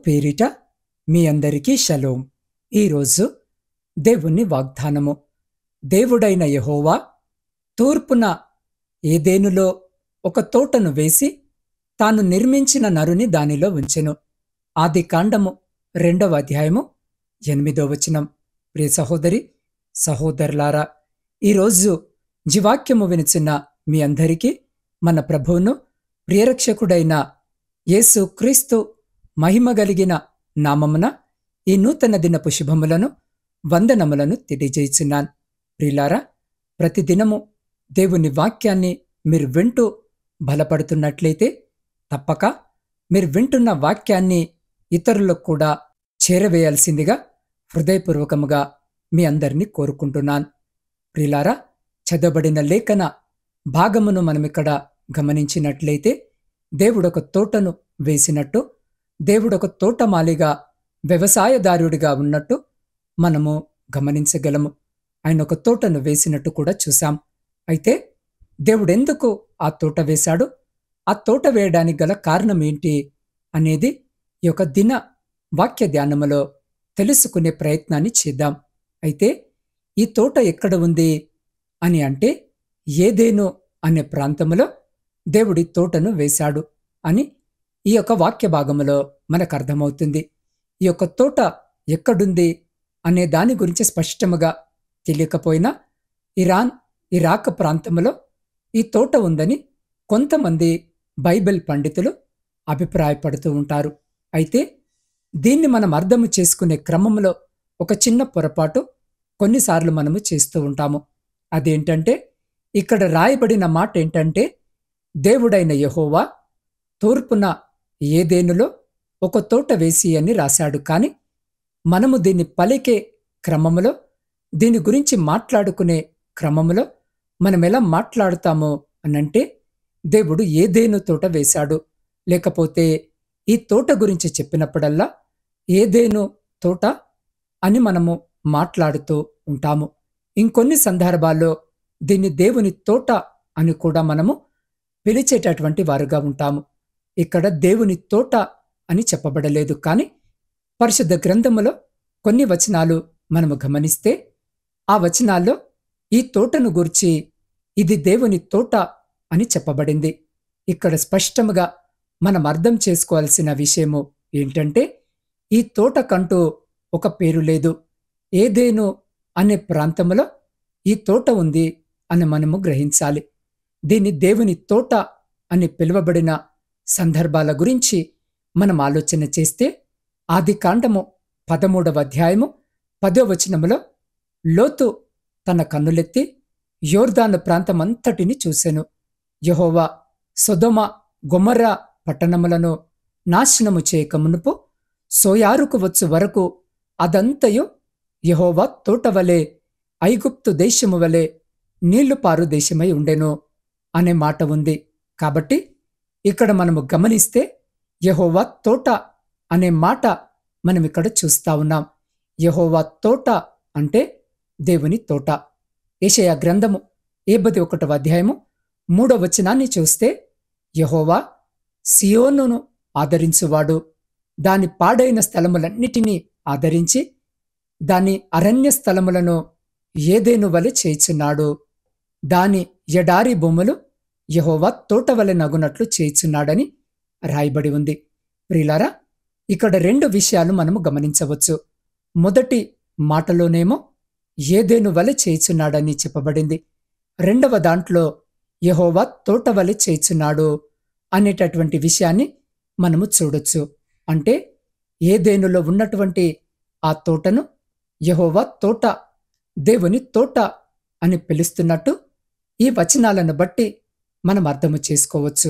పేరిట మీ అందరికీ షలోం. ఈరోజు దేవుని వాగ్దానము. దేవుడైన యెహోవా తూర్పున ఏదెనులో ఒక తోటను వేసి తాను నిర్మించిన నరుని దానిలో ఉంచెను. ఆదికాండము 2వ అధ్యాయము 8వ వచనం. ప్రియ సహోదరి సహోదరులారా, ఈరోజు జీవాక్యము వినుచున్న మీ అందరికీ మన ప్రభువును ప్రియరక్షకుడైన యేసు క్రీస్తు మహిమగలిగిన నామమున ఈ నూతన దినపు శుభములను వందనములను తెలియజేయుచున్నాను. ప్రియులారా, ప్రతిదినము దేవుని వాక్యాన్ని మీరు వింటూ బలపడుతున్నట్లయితే తప్పక మీరు వింటున్న వాక్యాన్ని ఇతరులకు కూడా చేరవేయాల్సిందిగా హృదయపూర్వకముగా మీ అందరినీ కోరుకుంటున్నాను. ప్రియులారా, చదవబడిన లేఖన భాగమును మనమిక్కడ గమనించినట్లయితే దేవుడొక తోటను వేసినట్టు, దేవుడొక తోటమాలిగా వ్యవసాయదారుడిగా ఉన్నట్టు మనము గమనించగలము. ఆయన ఒక తోటను వేసినట్టు కూడా చూశాం. అయితే దేవుడెందుకు ఆ తోట వేశాడు, ఆ తోట వేయడానికి గల కారణం ఏంటి అనేది ఈ యొక్క దిన వాక్య ధ్యానములో తెలుసుకునే ప్రయత్నాన్ని చేద్దాం. అయితే ఈ తోట ఎక్కడ ఉంది అని అంటే, ఏదెను అనే ప్రాంతములో దేవుడి తోటను వేశాడు అని ఈ యొక్క వాక్య భాగములో మనకు అర్థమవుతుంది. ఈ యొక్క తోట ఎక్కడుంది అనే దాని గురించి స్పష్టముగా తెలియకపోయినా ఇరాక్ ప్రాంతంలో ఈ తోట ఉందని కొంతమంది బైబిల్ పండితులు అభిప్రాయపడుతూ ఉంటారు. అయితే దీన్ని మనం అర్థము చేసుకునే క్రమంలో ఒక చిన్న పొరపాటు కొన్నిసార్లు మనము చేస్తూ ఉంటాము. అదేంటంటే, ఇక్కడ రాయబడిన మాట ఏంటంటే, దేవుడైన యెహోవా తూర్పున ఏదెనులో ఒక తోట వేసి అని రాశాడు. కానీ మనము దీన్ని పలికే క్రమములో, దీని గురించి మాట్లాడుకునే క్రమములో మనం ఎలా మాట్లాడుతామో అనంటే, దేవుడు ఏదెను తోట వేశాడు, లేకపోతే ఈ తోట గురించి చెప్పినప్పుడల్లా ఏదెను తోట అని మనము మాట్లాడుతూ ఉంటాము. ఇంకొన్ని సందర్భాల్లో దీన్ని దేవుని తోట అని కూడా మనము పిలిచేటటువంటి వారుగా ఉంటాము. ఇక్కడ దేవుని తోట అని చెప్పబడలేదు. కానీ పరిశుద్ధ గ్రంథములో కొన్ని వచనాలు మనము గమనిస్తే ఆ వచనాల్లో ఈ తోటను గూర్చి ఇది దేవుని తోట అని చెప్పబడింది. ఇక్కడ స్పష్టముగా మనం అర్థం చేసుకోవాల్సిన విషయము ఏంటంటే, ఈ తోటకంటూ ఒక పేరు లేదు. ఏదెను అనే ప్రాంతంలో ఈ తోట ఉంది అని మనము గ్రహించాలి. దీన్ని దేవుని తోట అని పిలువబడిన సందర్భాల గురించి మనం ఆలోచన చేస్తే, ఆదికాండము 13వ అధ్యాయము 10వ వచనములో లోతు తన కన్నులెత్తి యోర్దాను ప్రాంతమంతటిని చూసెను. యెహోవా సొదొమ గొమొర్రా పట్టణములను నాశనము చేయక మునుపు సోయారుకు వచ్చు వరకు అదంతయు యెహోవా తోటవలే, ఐగుప్తు దేశము వలె నీళ్లుపారు దేశమై ఉండెను అనే మాట ఉంది. కాబట్టి ఇక్కడ మనము గమనిస్తే యెహోవా తోట అనే మాట మనం ఇక్కడ చూస్తా ఉన్నాం. యెహోవా తోట అంటే దేవుని తోట. యెషయా గ్రంథము 51వ అధ్యాయము 3వ వచనాన్ని చూస్తే, యెహోవా సియోనును ఆదరించువాడు, దాని పాడైన స్థలములన్నిటినీ ఆదరించి దాని అరణ్య స్థలములను ఏదెను వలె చేయుచున్నాడు, దాని ఎడారి భూములు యెహోవా తోట వలె నగునట్లు చేయుచున్నాడని రాయబడి ఉంది. ప్రియులారా, ఇక్కడ 2 విషయాలు మనము గమనించవచ్చు. మొదటి మాటలోనేమో ఏదెను వలె చేయుచున్నాడని చెప్పబడింది. రెండవ దాంట్లో యెహోవా తోట వలె చేయుచున్నాడు అనేటటువంటి విషయాన్ని మనము చూడొచ్చు. అంటే ఏదెనులో ఉన్నటువంటి ఆ తోటను యెహోవా తోట, దేవుని తోట అని పిలుస్తున్నట్టు ఈ వచనాలను బట్టి మనం అర్థము చేసుకోవచ్చు.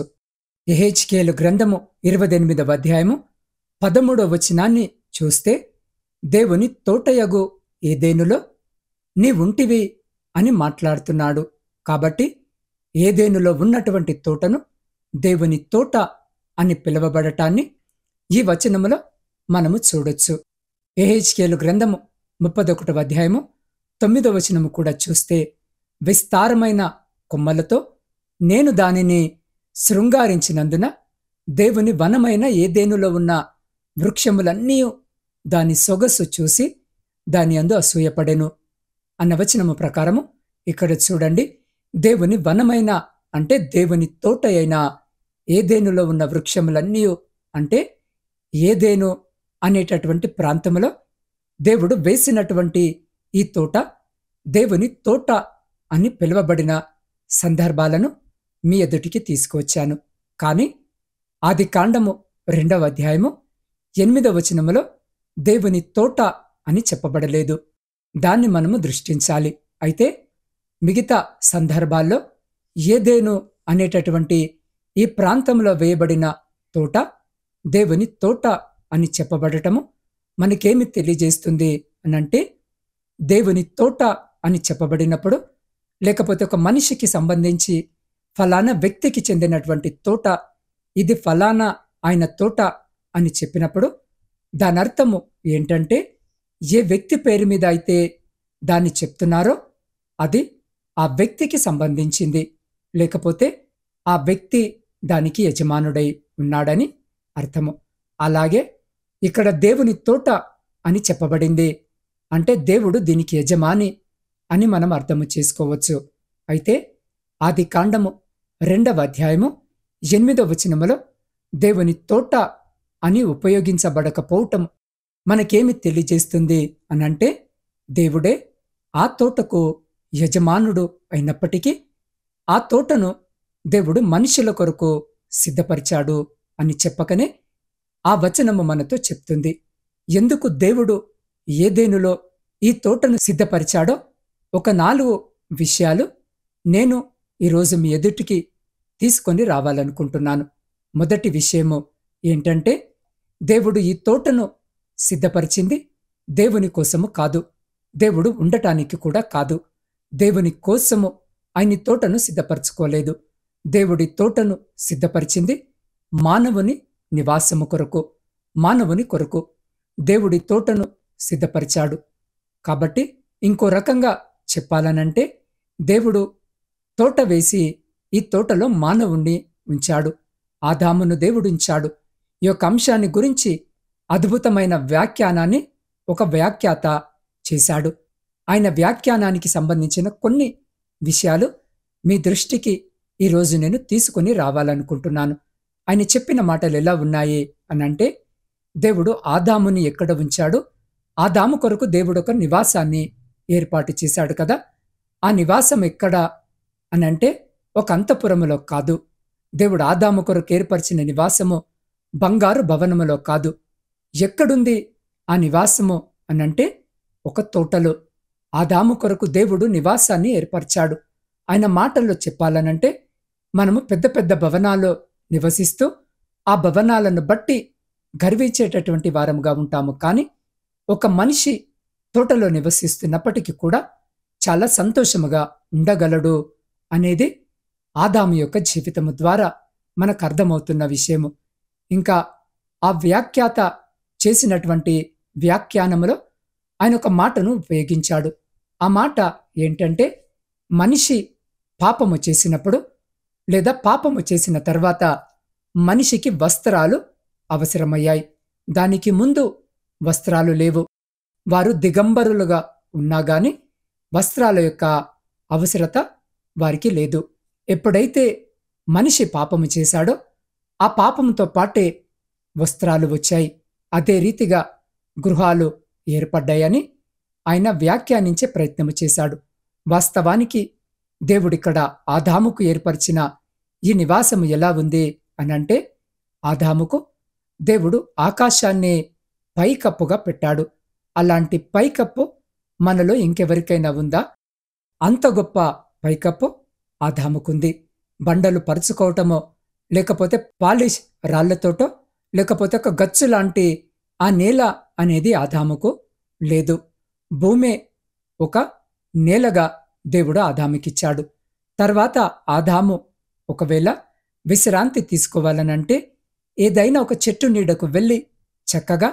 యెహెజ్కేలు గ్రంథము 28వ అధ్యాయము 13వ వచనాన్ని చూస్తే, దేవుని తోటయగు ఏదెనులో నీవుంటివి అని మాట్లాడుతున్నాడు. కాబట్టి ఏదెనులో ఉన్నటువంటి తోటను దేవుని తోట అని పిలువబడటాన్ని ఈ వచనములో మనము చూడొచ్చు. యెహెజ్కేలు గ్రంథము 31వ అధ్యాయము 9వ వచనము కూడా చూస్తే, విస్తారమైన కొమ్మలతో నేను దానిని శృంగారించినందున దేవుని వనమైన ఏదెనులో ఉన్న వృక్షములన్నీ దాని సొగసు చూసి దాని యందు అసూయపడెను అన్న వచనము ప్రకారము ఇక్కడ చూడండి, దేవుని వనమైన అంటే దేవుని తోట అయిన ఏదేనులో ఉన్న వృక్షములన్నీ అంటే ఏదేను అనేటటువంటి ప్రాంతములో దేవుడు వేసినటువంటి ఈ తోట దేవుని తోట అని పిలువబడిన సందర్భాలను మీ ఎదుటికి తీసుకువచ్చాను. కాని ఆదికాండము 2వ అధ్యాయము 8వ వచనములో దేవుని తోట అని చెప్పబడలేదు. దాన్ని మనము దృష్టించాలి. అయితే మిగతా సందర్భాల్లో ఏదేను అనేటటువంటి ఈ ప్రాంతంలో వేయబడిన తోట దేవుని తోట అని చెప్పబడటము మనకేమి తెలియజేస్తుంది అనంటే, దేవుని తోట అని చెప్పబడినప్పుడు, లేకపోతే ఒక మనిషికి సంబంధించి ఫలానా వ్యక్తికి చెందినటువంటి తోట, ఇది ఫలానా ఆయన తోట అని చెప్పినప్పుడు దాని అర్థము ఏంటంటే, ఏ వ్యక్తి పేరు మీద అయితే దాన్ని చెప్తున్నారో అది ఆ వ్యక్తికి సంబంధించింది, లేకపోతే ఆ వ్యక్తి దానికి యజమానుడై ఉన్నాడని అర్థము. అలాగే ఇక్కడ దేవుని తోట అని చెప్పబడింది అంటే దేవుడు దీనికి యజమాని అని మనం అర్థము చేసుకోవచ్చు. అయితే ఆదికాండము 2వ అధ్యాయము 8వ వచనములో దేవుని తోట అని ఉపయోగించబడకపోవటం మనకేమి తెలియజేస్తుంది అనంటే, దేవుడే ఆ తోటకు యజమానుడు అయినప్పటికీ ఆ తోటను దేవుడు మనుషుల కొరకు సిద్ధపరిచాడు అని చెప్పకనే ఆ వచనము మనతో చెప్తుంది. ఎందుకు దేవుడు ఏదేనులో ఈ తోటను సిద్ధపరిచాడో ఒక 4 విషయాలు నేను ఈరోజు మీ ఎదుటికి తీసుకొని రావాలనుకుంటున్నాను. మొదటి విషయము ఏంటంటే, దేవుడు ఈ తోటను సిద్ధపరిచింది దేవుని కోసము కాదు, దేవుడు ఉండటానికి కూడా కాదు. దేవుని కోసము ఆయన తోటను సిద్ధపరచుకోలేదు. దేవుడి తోటను సిద్ధపరిచింది మానవుని నివాసము కొరకు, మానవుని కొరకు దేవుడి తోటను సిద్ధపరిచాడు. కాబట్టి ఇంకో రకంగా చెప్పాలనంటే, దేవుడు తోట వేసి ఈ తోటలో మానవుణ్ణి ఉంచాడు, ఆదామును దేవుడు ఉంచాడు. ఈ యొక్క అంశాన్ని గురించి అద్భుతమైన వ్యాఖ్యానాన్ని ఒక వ్యాఖ్యాత చేశాడు. ఆయన వ్యాఖ్యానానికి సంబంధించిన కొన్ని విషయాలు మీ దృష్టికి ఈరోజు నేను తీసుకుని రావాలనుకుంటున్నాను. ఆయన చెప్పిన మాటలు ఎలా ఉన్నాయి అనంటే, దేవుడు ఆదాముని ఎక్కడ ఉంచాడు, ఆదాము కొరకు దేవుడు ఒక నివాసాన్ని ఏర్పాటు చేశాడు కదా. ఆ నివాసం ఎక్కడ అనంటే ఒక అంతఃపురములో కాదు. దేవుడు ఆదాము కొరకు ఏర్పరిచిన నివాసము బంగారు భవనములో కాదు. ఎక్కడుంది ఆ నివాసము అనంటే ఒక తోటలో ఆదాము కొరకు దేవుడు నివాసాన్ని ఏర్పరిచాడు. ఆయన మాటల్లో చెప్పాలనంటే, మనము పెద్ద పెద్ద భవనాల్లో నివసిస్తూ ఆ భవనాలను బట్టి గర్వించేటటువంటి వారముగా ఉంటాము. కానీ ఒక మనిషి తోటలో నివసిస్తున్నప్పటికీ కూడా చాలా సంతోషముగా ఉండగలడు అనేది ఆదాము యొక్క జీవితము ద్వారా మనకు అర్థమవుతున్న విషయము. ఇంకా ఆ వ్యాఖ్యాత చేసినటువంటి వ్యాఖ్యానములో ఆయన ఒక మాటను ఉపయోగించాడు. ఆ మాట ఏంటంటే, మనిషి పాపము చేసినప్పుడు లేదా పాపము చేసిన తర్వాత మనిషికి వస్త్రాలు అవసరమయ్యాయి. దానికి ముందు వస్త్రాలు లేవు. వారు దిగంబరులుగా ఉన్నా గాని వస్త్రాల యొక్క అవసరత వారికి లేదు. ఎప్పుడైతే మనిషి పాపము చేశాడో ఆ పాపంతో పాటే వస్త్రాలు వచ్చాయి. అదే రీతిగా గృహాలు ఏర్పడ్డాయని ఆయన వ్యాఖ్యానించే ప్రయత్నము చేశాడు. వాస్తవానికి దేవుడిక్కడ ఆదాముకు ఏర్పరిచిన ఈ నివాసము ఎలా ఉంది అనంటే, ఆదాముకు దేవుడు ఆకాశాన్నే పైకప్పుగా పెట్టాడు. అలాంటి పైకప్పు మనలో ఇంకెవరికైనా ఉందా? అంత గొప్ప పైకప్పు ఆదాముకుంది. బండలు పరుచుకోవటమో, లేకపోతే పాలిష్ రాళ్లతోటో, లేకపోతే ఒక గచ్చు లాంటి ఆ నేల అనేది ఆదాముకు లేదు. భూమే ఒక నేలగా దేవుడు ఆదాముకిచ్చాడు. తర్వాత ఆదాము ఒకవేళ విశ్రాంతి తీసుకోవాలనంటే ఏదైనా ఒక చెట్టు నీడకు వెళ్ళి చక్కగా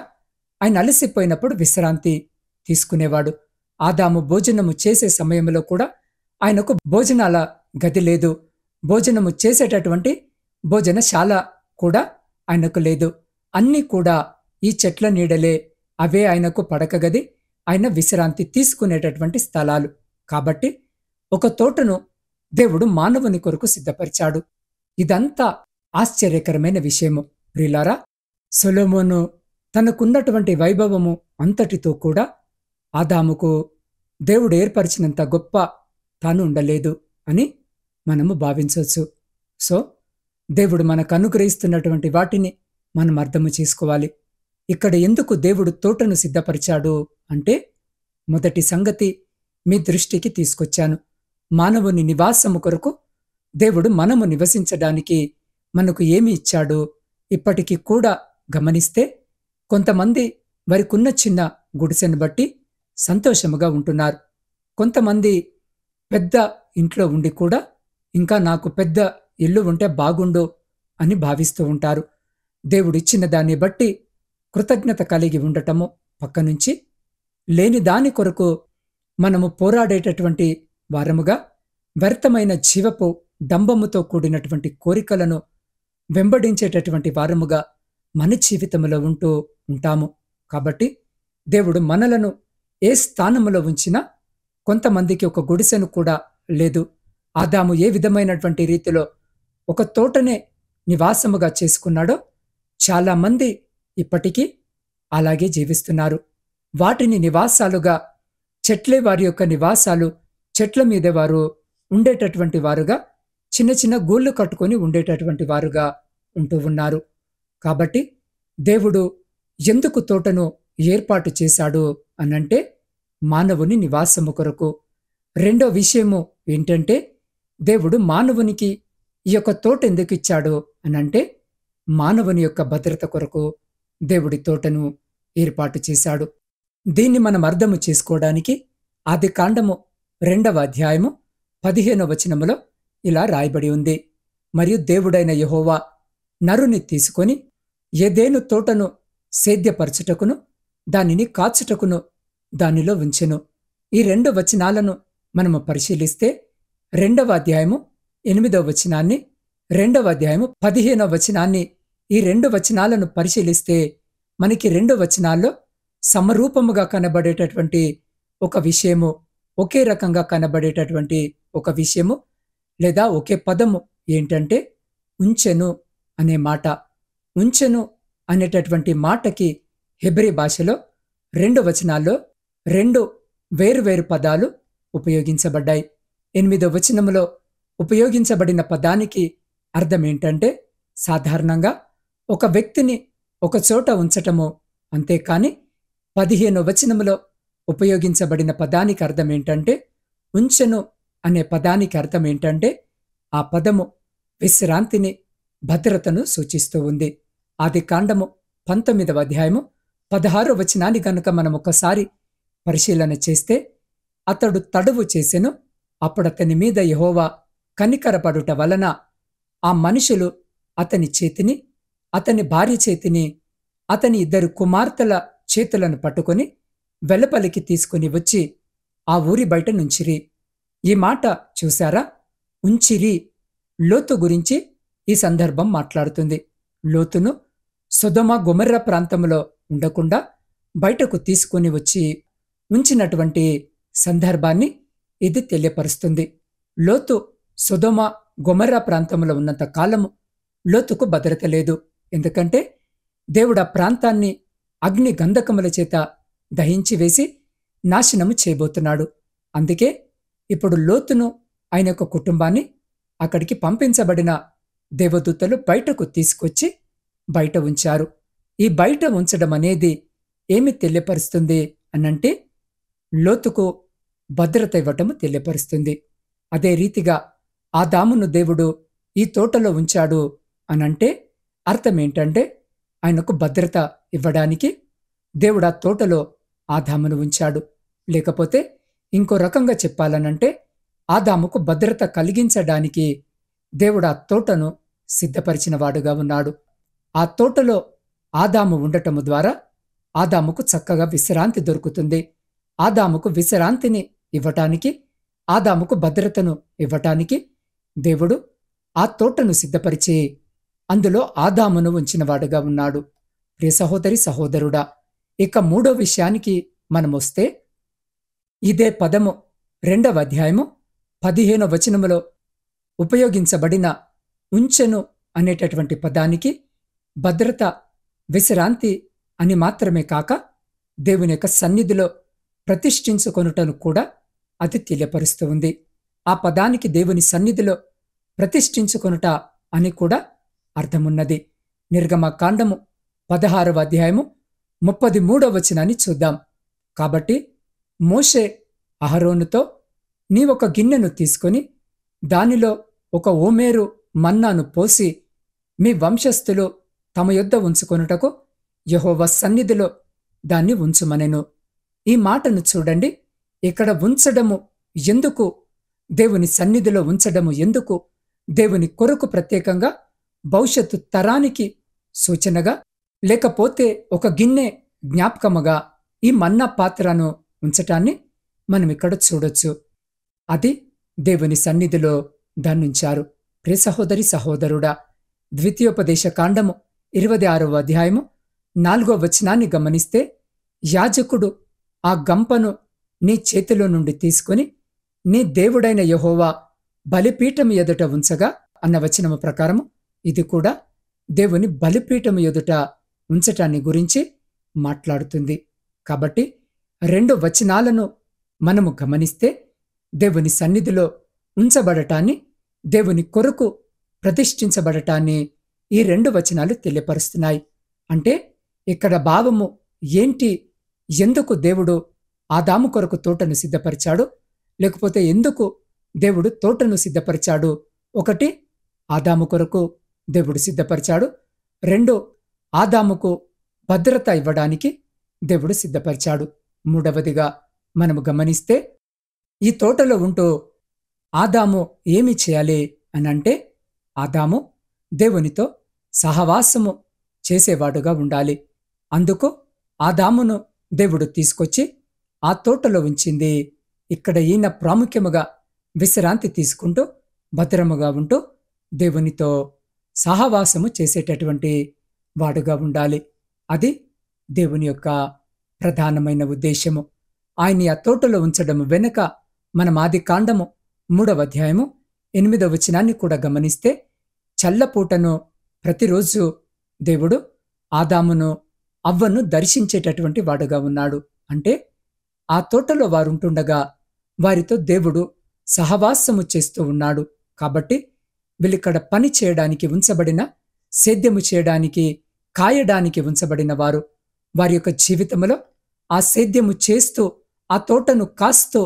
ఆయన అలసిపోయినప్పుడు విశ్రాంతి తీసుకునేవాడు. ఆదాము భోజనము చేసే సమయంలో కూడా ఆయనకు భోజనాల గది లేదు. భోజనము చేసేటటువంటి భోజనశాల కూడా ఆయనకు లేదు. అన్నీ కూడా ఈ చెట్ల నీడలే అవే ఆయనకు పడకగది, ఆయన విశ్రాంతి తీసుకునేటటువంటి స్థలాలు. కాబట్టి ఒక తోటను దేవుడు మానవుని కొరకు సిద్ధపరిచాడు. ఇదంతా ఆశ్చర్యకరమైన విషయము. ప్రియులారా, సొలొమోను తనకున్నటువంటి వైభవము అంతటితో కూడా ఆదాముకు దేవుడు ఏర్పరిచినంత గొప్ప తాను ఉండలేదు అని మనము భావించవచ్చు. సో దేవుడు మనకు అనుగ్రహిస్తున్నటువంటి వాటిని మనం అర్థము చేసుకోవాలి. ఇక్కడ ఎందుకు దేవుడు తోటను సిద్ధపరిచాడు అంటే, మొదటి సంగతి మీ దృష్టికి తీసుకొచ్చాను. మానవుని నివాసము కొరకు దేవుడు మనము నివసించడానికి మనకు ఏమి ఇచ్చాడో ఇప్పటికీ కూడా గమనిస్తే, కొంతమంది వారికున్న చిన్న గుడిసెను బట్టి సంతోషముగా ఉంటున్నారు. కొంతమంది పెద్ద ఇంట్లో ఉండి కూడా ఇంకా నాకు పెద్ద ఇల్లు ఉంటే బాగుండు అని భావిస్తూ ఉంటారు. దేవుడిచ్చిన దాన్ని బట్టి కృతజ్ఞత కలిగి ఉండటము పక్కనుంచి, లేని దాని కొరకు మనము పోరాడేటటువంటి వారముగా, వ్యర్థమైన జీవపు డంబముతో కూడినటువంటి కోరికలను వెంబడించేటటువంటి వారముగా మన జీవితంలో ఉంటూ ఉంటాము. కాబట్టి దేవుడు మనలను ఏ స్థానములో ఉంచినా, కొంతమందికి ఒక గుడిసెను కూడా లేదు. ఆదాము ఏ విధమైనటువంటి రీతిలో ఒక తోటనే నివాసముగా చేసుకున్నాడో, చాలామంది ఇప్పటికీ అలాగే జీవిస్తున్నారు. వాటిని నివాసాలుగా, చెట్లే వారి యొక్క నివాసాలు, చెట్ల మీద వారు ఉండేటటువంటి వారుగా, చిన్న చిన్న గూళ్ళు కట్టుకొని ఉండేటటువంటి వారుగా ఉంటూ ఉన్నారు. కాబట్టి దేవుడు ఎందుకు తోటను ఏర్పాటు చేశాడు అనంటే, మానవుని నివాసము కొరకు. రెండో విషయము ఏంటంటే, దేవుడు మానవునికి ఈ యొక్క తోట ఎందుకు ఇచ్చాడు అనంటే, మానవుని యొక్క భద్రత కొరకు దేవుడి తోటను ఏర్పాటు చేశాడు. దీన్ని మనం అర్థము చేసుకోవడానికి ఆదికాండము 2వ అధ్యాయము 15వ వచనములో ఇలా రాయబడి ఉంది. మరియు దేవుడైన యెహోవా నరుని తీసుకొని ఏదెను తోటను సేద్యపరచుటకును దానిని కాచుటకును దానిలో ఉంచెను. ఈ 2 వచనాలను మనము పరిశీలిస్తే, 2వ అధ్యాయము 8వ వచనాన్ని, 2వ అధ్యాయము 15వ వచనాన్ని, ఈ 2 వచనాలను పరిశీలిస్తే మనకి 2 వచనాల్లో సమరూపముగా కనబడేటటువంటి ఒక విషయము, ఒకే రకంగా కనబడేటటువంటి ఒక విషయము లేదా ఒకే పదము ఏంటంటే ఉంచెను అనే మాట. ఉంచెను అనేటటువంటి మాటకి హెబ్రీ భాషలో 2 వచనాల్లో 2 వేరువేరు పదాలు ఉపయోగించబడ్డాయి. 8వ వచనములో ఉపయోగించబడిన పదానికి అర్థం ఏంటంటే, సాధారణంగా ఒక వ్యక్తిని ఒక చోట ఉంచటము. అంతేకాని 15వ వచనములో ఉపయోగించబడిన పదానికి అర్థం ఏంటంటే, ఉంచెను అనే పదానికి అర్థం ఏంటంటే, ఆ పదము విశ్రాంతిని, భద్రతను సూచిస్తూ ఉంది. ఆదికాండము 19వ అధ్యాయము 16వ వచనాన్ని గనుక మనం ఒకసారి పరిశీలన చేస్తే, అతడు తడువు చేసెను, అప్పుడతని మీద యెహోవా కనికరపడుట వలన ఆ మనుషులు అతని చేతిని, అతని భార్య చేతిని, అతని 2 కుమార్తెల చేతులను పట్టుకొని వెలుపలికి తీసుకుని వచ్చి ఆ ఊరి బయట నుంచిరి. ఈ మాట చూశారా? ఉంచిరి. లోతు గురించి ఈ సందర్భం మాట్లాడుతుంది. లోతును సొదొమ గొమొర్రా ప్రాంతంలో ఉండకుండా బయటకు తీసుకుని వచ్చి ఉంచినటువంటి సందర్భాన్ని ఇది తెలియపరుస్తుంది. లోతు సొదొమ గొమొర్రా ప్రాంతంలో ఉన్నంత కాలము లోతుకు భద్రత లేదు. ఎందుకంటే దేవుడు ఆ ప్రాంతాన్ని అగ్ని గంధకముల చేత దహించి వేసి నాశనము చేయబోతున్నాడు. అందుకే ఇప్పుడు లోతును, ఆయన యొక్క కుటుంబాన్ని అక్కడికి పంపించబడిన దేవదూతలు బయటకు తీసుకొచ్చి బయట ఉంచారు. ఈ బయట ఉంచడం అనేది ఏమి తెలియపరుస్తుంది అనంటే, లోతుకు భద్రత ఇవ్వటము తెలియపరుస్తుంది. అదే రీతిగా ఆదామును దేవుడు ఈ తోటలో ఉంచాడు అనంటే అర్థం ఏంటంటే, ఆయనకు భద్రత ఇవ్వడానికి దేవుడు ఆ తోటలో ఆదామును ఉంచాడు. లేకపోతే ఇంకో రకంగా చెప్పాలనంటే, ఆదాముకు భద్రత కలిగించడానికి దేవుడు ఆ తోటను సిద్ధపరిచిన వాడుగా ఉన్నాడు. ఆ తోటలో ఆదాము ఉండటము ద్వారా ఆదాముకు చక్కగా విశ్రాంతి దొరుకుతుంది. ఆదాముకు విశ్రాంతిని ఇవ్వటానికి, ఆదాముకు భద్రతను ఇవ్వటానికి దేవుడు ఆ తోటను సిద్ధపరిచి అందులో ఆదామును ఉంచినవాడుగా ఉన్నాడు. ప్రియ సహోదరి సహోదరుడా, ఇక మూడో విషయానికి మనమొస్తే, ఇదే పదము 2వ అధ్యాయము 15వ వచనములో ఉపయోగించబడిన ఉంచెను అనేటటువంటి పదానికి భద్రత, విశ్రాంతి అని మాత్రమే కాక దేవుని యొక్క సన్నిధిలో ప్రతిష్ఠించుకొనుటను కూడా అది తెలియపరుస్తూ ఉంది. ఆ పదానికి దేవుని సన్నిధిలో ప్రతిష్ఠించుకొనుట అని కూడా అర్థమున్నది. నిర్గమకాండము 16వ అధ్యాయము 33వ వచనాన్ని చూద్దాం. కాబట్టి మోషే అహరోనుతో, నీవొక గిన్నెను తీసుకొని దానిలో ఒక ఓమేరు మన్నాను పోసి మీ వంశస్థులు తమ యొద్ద ఉంచుకొనుటకు యెహోవా సన్నిధిలో దాన్ని ఉంచుమనెను. ఈ మాటను చూడండి. ఇక్కడ ఉంచడము ఎందుకు, దేవుని సన్నిధిలో ఉంచడము ఎందుకు, దేవుని కొరకు ప్రత్యేకంగా భవిష్యత్తు తరానికి సూచనగా, లేకపోతే ఒక గిన్నె జ్ఞాపకముగా ఈ మన్నా పాత్రను ఉంచటాన్ని మనం ఇక్కడ చూడొచ్చు. అది దేవుని సన్నిధిలో దాన్నుంచారు. ప్రియ సహోదరి సహోదరుడా, ద్వితీయోపదేశ కాండము 26వ అధ్యాయము 4వ వచనాన్ని గమనిస్తే, యాజకుడు ఆ గంపను నీ చేతిలో నుండి తీసుకుని నీ దేవుడైన యెహోవా బలిపీఠము ఎదుట ఉంచగా అన్న వచనము ప్రకారము ఇది కూడా దేవుని బలిపీఠము ఎదుట ఉంచటాన్ని గురించి మాట్లాడుతుంది. కాబట్టి 2 వచనాలను మనము గమనిస్తే, దేవుని సన్నిధిలో ఉంచబడటాన్ని, దేవుని కొరకు ప్రతిష్ఠించబడటాన్ని ఈ 2 వచనాలు తెలియపరుస్తున్నాయి. అంటే ఇక్కడ భావము ఏంటి, ఎందుకు దేవుడు ఆదాము కొరకు తోటను సిద్ధపరిచాడు, లేకపోతే ఎందుకు దేవుడు తోటను సిద్ధపరిచాడు? 1, ఆదాము కొరకు దేవుడు సిద్ధపరిచాడు. 2, ఆదాముకు భద్రత ఇవ్వడానికి దేవుడు సిద్ధపరిచాడు. 3వదిగా మనము గమనిస్తే, ఈ తోటలో ఉంటూ ఆదాము ఏమి చేయాలి అనంటే, ఆదాము దేవునితో సహవాసము చేసేవాడుగా ఉండాలి. అందుకు ఆదామును దేవుడు తీసుకొచ్చి ఆ తోటలో ఉంచింది. ఇక్కడ ఈయన ప్రాముఖ్యముగా విశ్రాంతి తీసుకుంటూ భద్రముగా ఉంటూ దేవునితో సహవాసము చేసేటటువంటి వాడుగా ఉండాలి. అది దేవుని యొక్క ప్రధానమైన ఉద్దేశము. ఆయన్ని ఆ తోటలో ఉంచడం వెనుక మనం ఆదికాండము 3వ అధ్యాయము 8వ వచనాన్ని కూడా గమనిస్తే, చల్లపూటను ప్రతిరోజు దేవుడు ఆదామును అవ్వను దర్శించేటటువంటి వాడుగా ఉన్నాడు. అంటే ఆ తోటలో వారుంటుండగా వారితో దేవుడు సహవాసము చేస్తూ ఉన్నాడు. కాబట్టి వీళ్ళిక్కడ పని చేయడానికి ఉంచబడిన, సేద్యము చేయడానికి, కాయడానికి ఉంచబడిన వారు వారి యొక్క జీవితంలో ఆ సేద్యము చేస్తూ, ఆ తోటను కాస్తూ,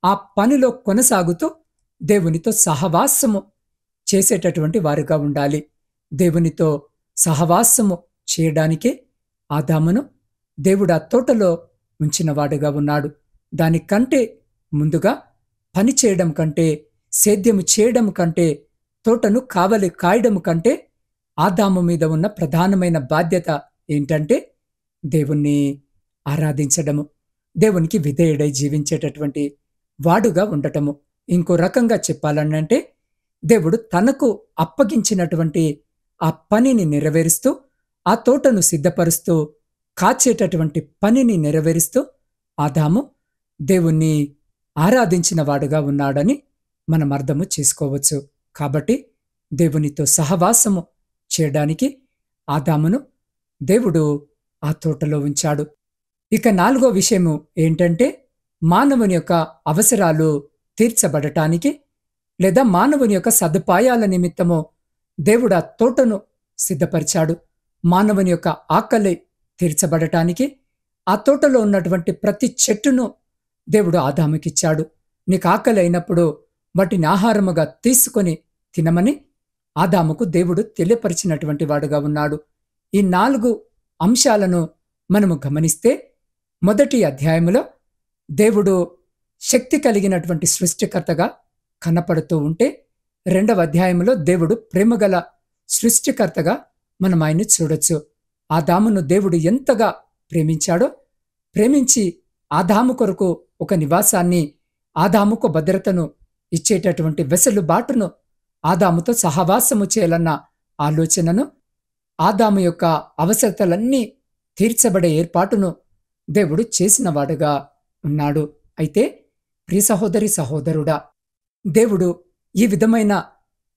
ఆ పనిలో కొనసాగుతూ దేవునితో సహవాసము చేసేటటువంటి వారుగా ఉండాలి. దేవునితో సహవాసము చేయడానికే ఆదామును దేవుడు ఆ తోటలో ఉంచినవాడుగా ఉన్నాడు. దానికంటే ముందుగా పని చేయడం కంటే, సేద్యము చేయడం కంటే, తోటను కావలి కాయడం కంటే ఆదాము మీద ఉన్న ప్రధానమైన బాధ్యత ఏంటంటే దేవుణ్ణి ఆరాధించడము, దేవునికి విధేయుడై జీవించేటటువంటి వాడుగా ఉండటము. ఇంకో రకంగా చెప్పాలనంటే, దేవుడు తనకు అప్పగించినటువంటి ఆ పనిని నెరవేరుస్తూ, ఆ తోటను సిద్ధపరుస్తూ, కాచేటటువంటి పనిని నెరవేరుస్తూ ఆదాము దేవుణ్ణి ఆరాధించిన వాడుగా ఉన్నాడని మనం అర్థము చేసుకోవచ్చు. కాబట్టి దేవునితో సహవాసము చేయడానికి ఆదామును దేవుడు ఆ తోటలో ఉంచాడు. ఇక 4వ విషయము ఏంటంటే, మానవుని యొక్క అవసరాలు తీర్చబడటానికి, లేదా మానవుని యొక్క సదుపాయాల నిమిత్తము దేవుడు ఆ తోటను సిద్ధపరిచాడు. మానవుని యొక్క ఆకలి తీర్చబడటానికి ఆ తోటలో ఉన్నటువంటి ప్రతి చెట్టును దేవుడు ఆదాముకిచ్చాడు. నీకు ఆకలి అయినప్పుడు వాటిని ఆహారముగా తీసుకొని తినమని ఆదాముకు దేవుడు తెలియపరిచినటువంటి వాడుగా ఉన్నాడు. ఈ 4 అంశాలను మనము గమనిస్తే, మొదటి అధ్యాయములో దేవుడు శక్తి కలిగినటువంటి సృష్టికర్తగా కనపడుతూ ఉంటే, 2వ అధ్యాయంలో దేవుడు ప్రేమగల సృష్టికర్తగా మనం ఆయన్ని చూడొచ్చు. ఆదామును దేవుడు ఎంతగా ప్రేమించాడో, ప్రేమించి ఆదాము కొరకు ఒక నివాసాన్ని, ఆదాముకు భద్రతను ఇచ్చేటటువంటి వెసులుబాటును, ఆదాముతో సహవాసము చేయాలన్న ఆలోచనను ఆదాము యొక్క అవసరతలన్నీ తీర్చబడే ఏర్పాటును దేవుడు చేసినవాడుగా ఉన్నాడు. అయితే ప్రియ సహోదరి సహోదరుడా, దేవుడు ఈ విధమైన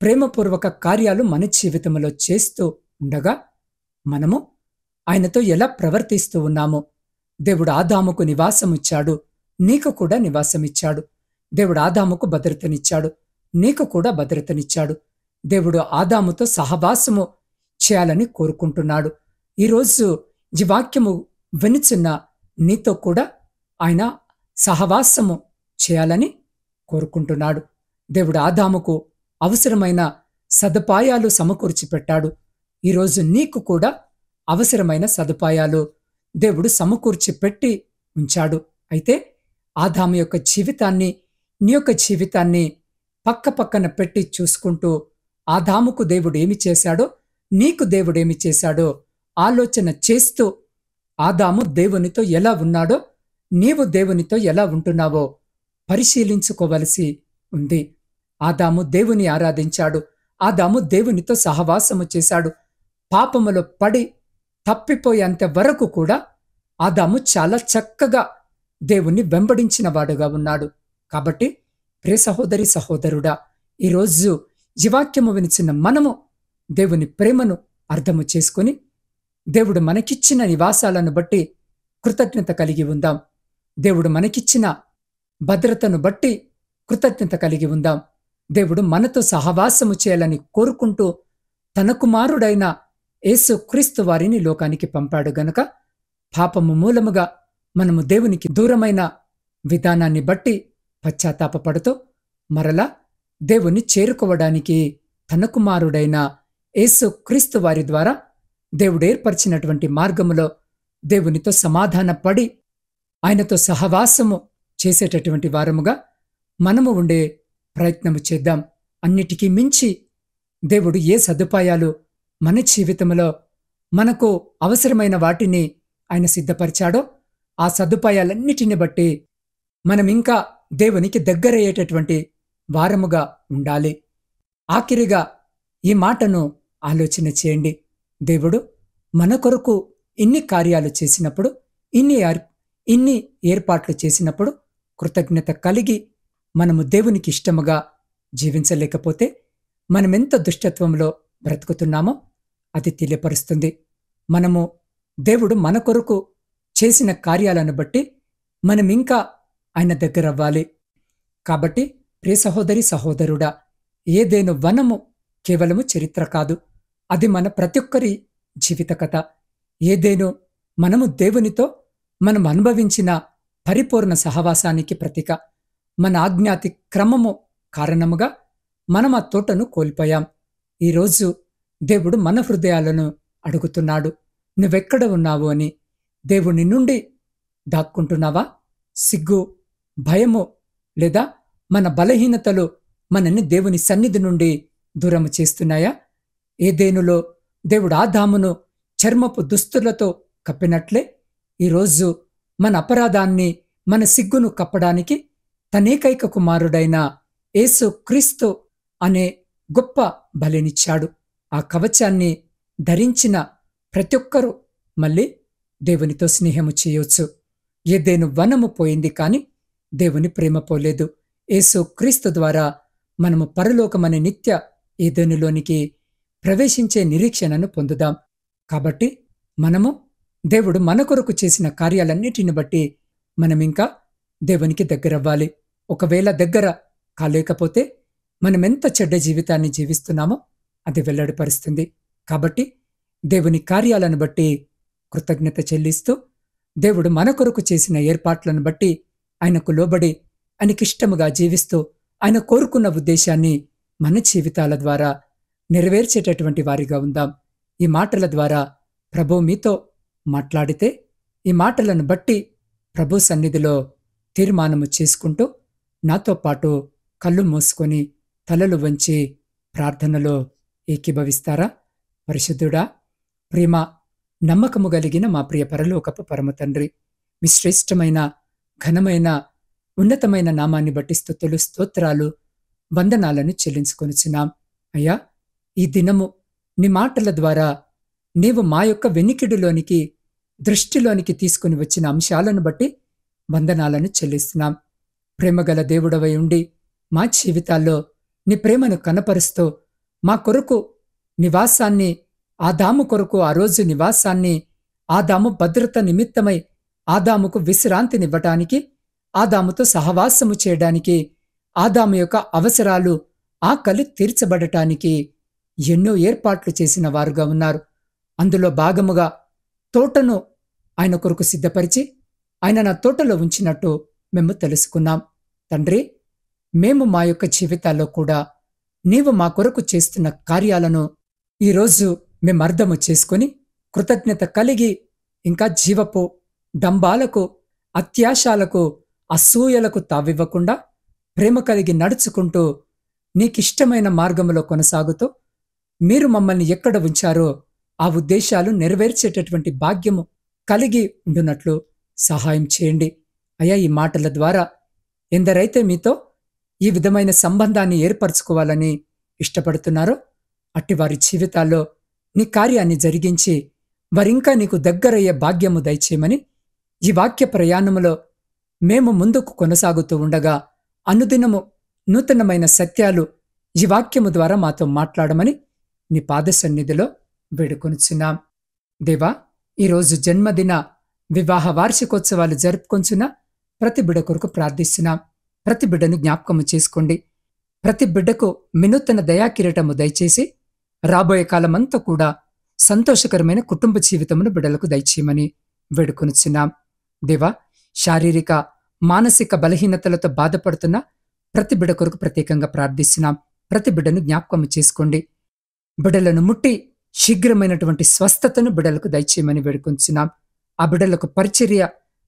ప్రేమపూర్వక కార్యాలు మన జీవితంలో చేస్తూ ఉండగా మనము ఆయనతో ఎలా ప్రవర్తిస్తూ ఉన్నామో, దేవుడు ఆదాముకు నివాసమిచ్చాడు, నీకు కూడా నివాసమిచ్చాడు. దేవుడు ఆదాముకు భద్రతనిచ్చాడు, నీకు కూడా భద్రతనిచ్చాడు. దేవుడు ఆదాముతో సహవాసము చేయాలని కోరుకుంటున్నాడు. ఈరోజు ఈ వాక్యము వినుచున్న నీతో కూడా ఆయన సహవాసము చేయాలని కోరుకుంటున్నాడు. దేవుడు ఆదాముకు అవసరమైన సదుపాయాలు సమకూర్చి పెట్టాడు. ఈరోజు నీకు కూడా అవసరమైన సదుపాయాలు దేవుడు సమకూర్చి పెట్టి ఉంచాడు. అయితే ఆదాము యొక్క జీవితాన్ని, నీ యొక్క జీవితాన్ని పక్క పక్కన పెట్టి చూసుకుంటూ ఆదాముకు దేవుడు ఏమి చేశాడో, నీకు దేవుడేమి చేశాడో ఆలోచన చేస్తూ ఆదాము దేవునితో ఎలా ఉన్నాడో, నీవు దేవునితో ఎలా ఉంటున్నావో పరిశీలించుకోవలసి ఉంది. ఆదాము దేవుని ఆరాధించాడు, ఆదాము దేవునితో సహవాసము చేశాడు. పాపములో పడి తప్పిపోయేంత వరకు కూడా ఆదాము చాలా చక్కగా దేవుణ్ణి వెంబడించిన వాడుగా ఉన్నాడు. కాబట్టి ప్రియ సహోదరి సహోదరుడా, ఈరోజు జీవాక్యము వినిచిన మనము దేవుని ప్రేమను అర్థము చేసుకుని దేవుడు మనకిచ్చిన నివాసాలను బట్టి కృతజ్ఞత కలిగి ఉందాం. దేవుడు మనకిచ్చిన భద్రతను బట్టి కృతజ్ఞత కలిగి ఉందాం. దేవుడు మనతో సహవాసము చేయాలని కోరుకుంటూ తన కుమారుడైన యేసు క్రీస్తు వారిని లోకానికి పంపాడు గనుక పాపము మూలముగా మనము దేవునికి దూరమైన విధానాన్ని బట్టి పశ్చాత్తాపపడుతూ మరలా దేవుని చేరుకోవడానికి తన కుమారుడైన యేసు క్రీస్తు వారి ద్వారా దేవుడు ఏర్పరిచినటువంటి మార్గములో దేవునితో సమాధాన పడి ఆయనతో సహవాసము చేసేటటువంటి వారముగా మనము ఉండే ప్రయత్నము చేద్దాం. అన్నిటికీ మించి దేవుడు ఏ సదుపాయాలు మన జీవితంలో మనకు అవసరమైన వాటిని ఆయన సిద్ధపరిచాడో ఆ సదుపాయాలన్నిటిని బట్టి మనం ఇంకా దేవునికి దగ్గరయ్యేటటువంటి వారముగా ఉండాలి. ఆఖరిగా ఈ మాటను ఆలోచన చేయండి. దేవుడు మన కొరకు ఇన్ని కార్యాలు చేసినప్పుడు, ఇన్ని ఏర్పాట్లు చేసినప్పుడు కృతజ్ఞత కలిగి మనము దేవునికి ఇష్టముగా జీవించలేకపోతే మనమెంత దుష్టత్వంలో బ్రతుకుతున్నామో అది తెలియపరుస్తుంది. మనము దేవుడు మన కొరకు చేసిన కార్యాలను బట్టి మనమింకా ఆయన దగ్గరవ్వాలి. కాబట్టి ప్రియ సహోదరి సహోదరుడా, ఏదేను వనము కేవలము చరిత్ర కాదు, అది మన ప్రతి ఒక్కరి జీవిత కథ. ఏదేను మనము దేవునితో మనం అనుభవించిన పరిపూర్ణ సహవాసానికి ప్రతీక. మన ఆజ్ఞాతి క్రమము కారణముగా మనం ఆ తోటను కోల్పోయాం. ఈరోజు దేవుడు మన హృదయాలను అడుగుతున్నాడు, నువ్వెక్కడ ఉన్నావు అని. దేవుని నుండి దాక్కుంటున్నావా? సిగ్గు, భయము లేదా మన బలహీనతలు మనల్ని దేవుని సన్నిధి నుండి దూరము చేస్తున్నాయా? ఏదేనులో దేవుడు ఆదామును చర్మపు దుస్తులతో కప్పినట్లే ఈరోజు మన అపరాధాన్ని, మన సిగ్గును కప్పడానికి తనేకైక కుమారుడైన యేసు క్రీస్తు అనే గొప్ప బలినిచ్చాడు. ఆ కవచాన్ని ధరించిన ప్రతి ఒక్కరూ మళ్ళీ దేవునితో స్నేహము చేయవచ్చు. ఏదేను వనము పోయింది, కాని దేవుని ప్రేమ పోలేదు. యేసు క్రీస్తు ద్వారా మనము పరలోకమనే నిత్య ఏదెనులోనికి ప్రవేశించే నిరీక్షణను పొందుదాం. కాబట్టి మనము దేవుడు మన కొరకు చేసిన కార్యాలన్నిటిని బట్టి మనమింకా దేవునికి దగ్గరవ్వాలి. ఒకవేళ దగ్గర కాలేకపోతే మనమెంత చెడ్డ జీవితాన్ని జీవిస్తున్నామో అది వెల్లడిపరుస్తుంది. కాబట్టి దేవుని కార్యాలను బట్టి కృతజ్ఞత చెల్లిస్తూ దేవుడు మన కొరకు చేసిన ఏర్పాట్లను బట్టి ఆయనకు లోబడి ఆయనకిష్టముగా జీవిస్తూ ఆయన కోరుకున్న ఉద్దేశాన్ని మన జీవితాల ద్వారా నెరవేర్చేటటువంటి వారిగా ఉందాం. ఈ మాటల ద్వారా ప్రభు మీతో మాట్లాడితే ఈ మాటలను బట్టి ప్రభు సన్నిధిలో తీర్మానము చేసుకుంటూ నాతో పాటు కళ్ళు మూసుకొని తలలు వంచి ప్రార్థనలో ఏకీభవిస్తారా? పరిశుద్ధుడా, ప్రేమ నమ్మకము కలిగిన మా ప్రియ పరలోకపు పరమ తండ్రి, మీ శ్రేష్టమైన ఘనమైన ఉన్నతమైన నామాన్ని బట్టి స్తుతులు, స్తోత్రాలు, వందనాలను చెల్లించుకొనుచున్నాం. అయ్యా, ఈ దినము నీ మాటల ద్వారా నీవు మా యొక్క వెనికిడిలోనికి, దృష్టిలోనికి తీసుకుని వచ్చిన అంశాలను బట్టి వందనాలను చెల్లిస్తున్నాం. ప్రేమగల దేవుడవై ఉండి మా జీవితాల్లో నీ ప్రేమను కనపరుస్తూ మా కొరకు నివాసాన్ని, ఆదాము కొరకు ఆ రోజు నివాసాన్ని, ఆదాము భద్రత నిమిత్తమై ఆదాముకు విశ్రాంతినివ్వటానికి, ఆదాముతో సహవాసము చేయడానికి, ఆదాము యొక్క అవసరాలు, ఆకలి తీర్చబడటానికి ఎన్నో ఏర్పాట్లు చేసిన వారుగా ఉన్నారు. అందులో భాగముగా తోటను ఆయన కొరకు సిద్ధపరిచి ఆయన నా తోటలో ఉంచినట్టు మేము తెలుసుకున్నాం. తండ్రి, మేము మా యొక్క జీవితాల్లో కూడా నీవు మా కొరకు చేస్తున్న కార్యాలను ఈరోజు మేము అర్థము చేసుకొని కృతజ్ఞత కలిగి ఇంకా జీవపు డంబాలకు, అత్యాశాలకు, అసూయలకు తావివ్వకుండా ప్రేమ కలిగి నడుచుకుంటూ నీకిష్టమైన మార్గంలో కొనసాగుతూ మీరు మమ్మల్ని ఎక్కడ ఉంచారో ఆ ఉద్దేశాలు నెరవేర్చేటటువంటి భాగ్యము కలిగి ఉండునట్లు సహాయం చేయండి. అయ్యా, ఈ మాటల ద్వారా ఎందరైతే మీతో ఈ విధమైన సంబంధాన్ని ఏర్పరచుకోవాలని ఇష్టపడుతున్నారో అట్టి వారి జీవితాల్లో నీ కార్యాన్ని జరిగించి వారింకా నీకు దగ్గరయ్యే భాగ్యము దయచేయమని, ఈ వాక్య ప్రయాణములో మేము ముందుకు కొనసాగుతూ ఉండగా అనుదినము నూతనమైన సత్యాలు ఈ వాక్యము ద్వారా మాతో మాట్లాడమని నీ పాద సన్నిధిలో వేడుకొనుచున్నాం. దేవా, ఈరోజు జన్మదిన, వివాహ వార్షికోత్సవాలు జరుపుకొంచున్న ప్రతి బిడ్డ కొరకు ప్రార్థిస్తున్నాం. ప్రతి బిడ్డను జ్ఞాపకము చేసుకోండి. ప్రతి బిడ్డకు వినూతన దయాకిరీటము దయచేసి రాబోయే కాలమంతా కూడా సంతోషకరమైన కుటుంబ జీవితమును బిడ్డలకు దయచేయమని వేడుకొనుచున్నాం. దేవా, శారీరక, మానసిక బలహీనతలతో బాధపడుతున్న ప్రతి బిడ్డ కొరకు ప్రత్యేకంగా ప్రార్థిస్తున్నాం. ప్రతి బిడ్డను జ్ఞాపకము చేసుకోండి. బిడ్డలను ముట్టి శీఘ్రమైనటువంటి స్వస్థతను బిడ్డలకు దయచేయమని వేడుకొంచున్నాం. ఆ బిడ్డలకు పరిచర్య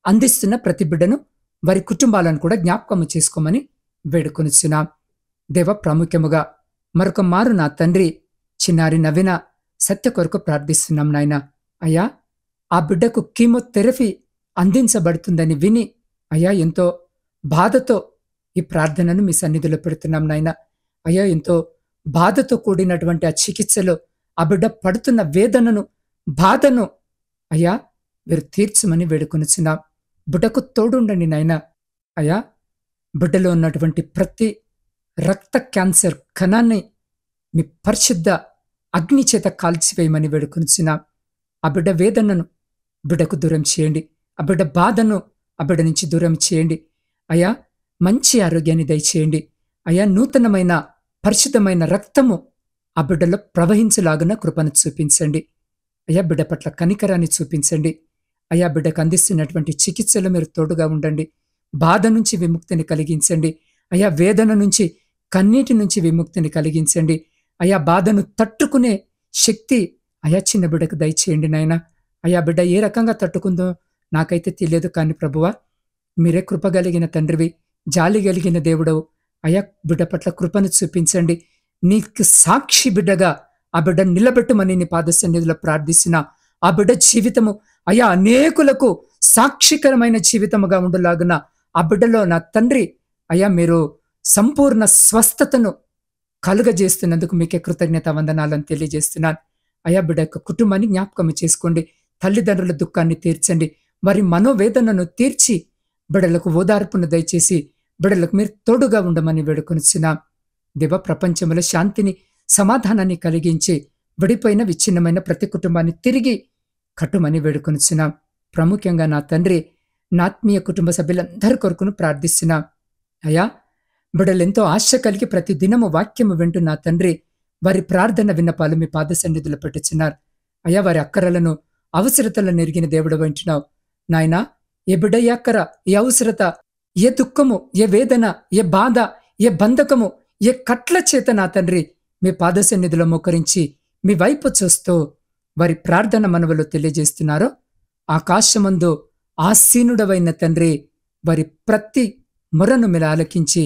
అందిస్తున్న ప్రతి బిడ్డను, వారి కుటుంబాలను కూడా జ్ఞాపకము చేసుకోమని వేడుకొనుచున్నాం. దేవ, ప్రాముఖ్యముగా మరొక మారు నా తండ్రి చిన్నారి నవీన సత్య కొరకు ప్రార్థిస్తున్నాం. నాయన, అయ్యా, ఆ బిడ్డకు కీమోథెరపీ అందించబడుతుందని విని అయ్యా ఎంతో బాధతో ఈ ప్రార్థనను మీ సన్నిధిలో పెడుతున్నాం. నాయన, అయ్యా, ఎంతో బాధతో కూడినటువంటి ఆ చికిత్సలో ఆ బిడ్డ పడుతున్న వేదనను, బాధను అయ్యా మీరు తీర్చమని వేడుకొనుచున్నాం. బిడ్డకు తోడుండండి నాయన. అయ్యా, బిడ్డలో ఉన్నటువంటి ప్రతి రక్త క్యాన్సర్ కణాన్ని మీ పరిశుద్ధ అగ్ని చేత కాల్చివేయమని వేడుకొనుచున్నాం. ఆ బిడ్డ వేదనను బిడ్డకు దూరం చేయండి. ఆ బిడ్డ బాధను ఆ బిడ్డ నుంచి దూరం చేయండి. అయ్యా, మంచి ఆరోగ్యాన్ని దయచేయండి. అయ్యా, నూతనమైన పరిశుద్ధమైన రక్తము ఆ బిడ్డలో ప్రవహించలాగున కృపను చూపించండి. అయ్యా, బిడ్డ పట్ల కనికరాన్ని చూపించండి. అయ్యా, బిడ్డకు అందిస్తున్నటువంటి చికిత్సలో మీరు తోడుగా ఉండండి. బాధ నుంచి విముక్తిని కలిగించండి. అయ్యా, వేదన నుంచి, కన్నీటి నుంచి విముక్తిని కలిగించండి. అయ్యా, బాధను తట్టుకునే శక్తి అయా చిన్న బిడ్డకు దయచేయండి నాయన. అయ్యా, బిడ్డ ఏ రకంగా తట్టుకుందో నాకైతే తెలియదు, కానీ ప్రభువా, మీరే కృప కలిగిన తండ్రివి, జాలి కలిగిన దేవుడవు. అయ్యా, బిడ్డ పట్ల కృపను చూపించండి. నీకు సాక్షి బిడ్డగా ఆ బిడ్డ నిలబెట్టమని నీ పాద సన్నిధిలో ప్రార్థిస్తున్నా. ఆ బిడ్డ జీవితము అయ్యా అనేకులకు సాక్షికరమైన జీవితముగా ఉండలాగున ఆ బిడ్డలో నా తండ్రి అయ్యా మీరు సంపూర్ణ స్వస్థతను కలుగజేస్తున్నందుకు మీకే కృతజ్ఞత వందనాలను తెలియజేస్తున్నాను. అయ్యా, బిడ్డ యొక్క కుటుంబాన్ని జ్ఞాపకం చేసుకోండి. తల్లిదండ్రుల దుఃఖాన్ని తీర్చండి. వారి మనోవేదనను తీర్చి బిడ్డలకు ఓదార్పును దయచేసి బిడ్డలకు మీరు తోడుగా ఉండమని వేడుకొనిచున్నాం. దేవ, ప్రపంచంలో శాంతిని, సమాధానాన్ని కలిగించి విడిపోయిన విచ్ఛిన్నమైన ప్రతి కుటుంబాన్ని తిరిగి కట్టుమని వేడుకొనిచున్నాం. ప్రాముఖ్యంగా నా తండ్రి, నా ఆత్మీయ కుటుంబ సభ్యులందరి కొరకును ప్రార్థిస్తున్నాం. అయ్యా, బిడ్డలెంతో ఆశ కలిగి ప్రతి దినము వాక్యము వింటూ నా తండ్రి వారి ప్రార్థన విన్నపాలు మీ పాద సన్నిధిలో పెట్టుచున్నారు. అయ్యా, వారి అక్కరలను, అవసరతలను ఎరిగిన దేవుడు వింటున్నావు నాయనా. ఏ బిడ్డ ఏ అక్కర, ఏ అవసరత, ఏ దుఃఖము, ఏ వేదన, ఏ బాధ, ఏ బంధకము, ఏ కట్ల చేత నా తండ్రి మీ పాద సన్నిధిలో మోకరించి మీ వైపు చూస్తూ వారి ప్రార్థన మనవులు తెలియజేస్తున్నారో, ఆకాశమందు ఆసీనుడవైన తండ్రి వారి ప్రతి మొరను మీరు ఆలకించి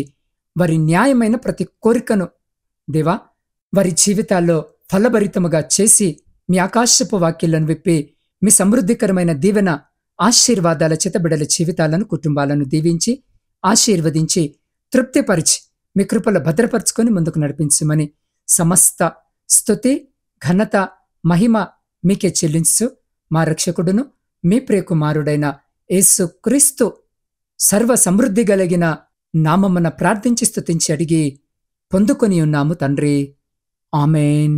వారి న్యాయమైన ప్రతి కోరికను దేవా వారి జీవితాల్లో ఫలభరితముగా చేసి మీ ఆకాశపు వాక్యాలను విప్పి మీ సమృద్ధికరమైన దీవెన ఆశీర్వాదాల చేత బిడ్డల జీవితాలను, కుటుంబాలను దీవించి ఆశీర్వదించి తృప్తిపరిచి మీ కృపలో భద్రపరుచుకొని ముందుకు నడిపించమని సమస్త స్తుతి, ఘనత, మహిమ మీకే చెల్లించు మా రక్షకుడును మీ ప్రియకుమారుడైన యేసు క్రీస్తు సర్వ సమృద్ధి కలిగిన నామమున ప్రార్థించి స్తుతించి అడిగి పొందుకొని ఉన్నాము తండ్రి. ఆమేన్.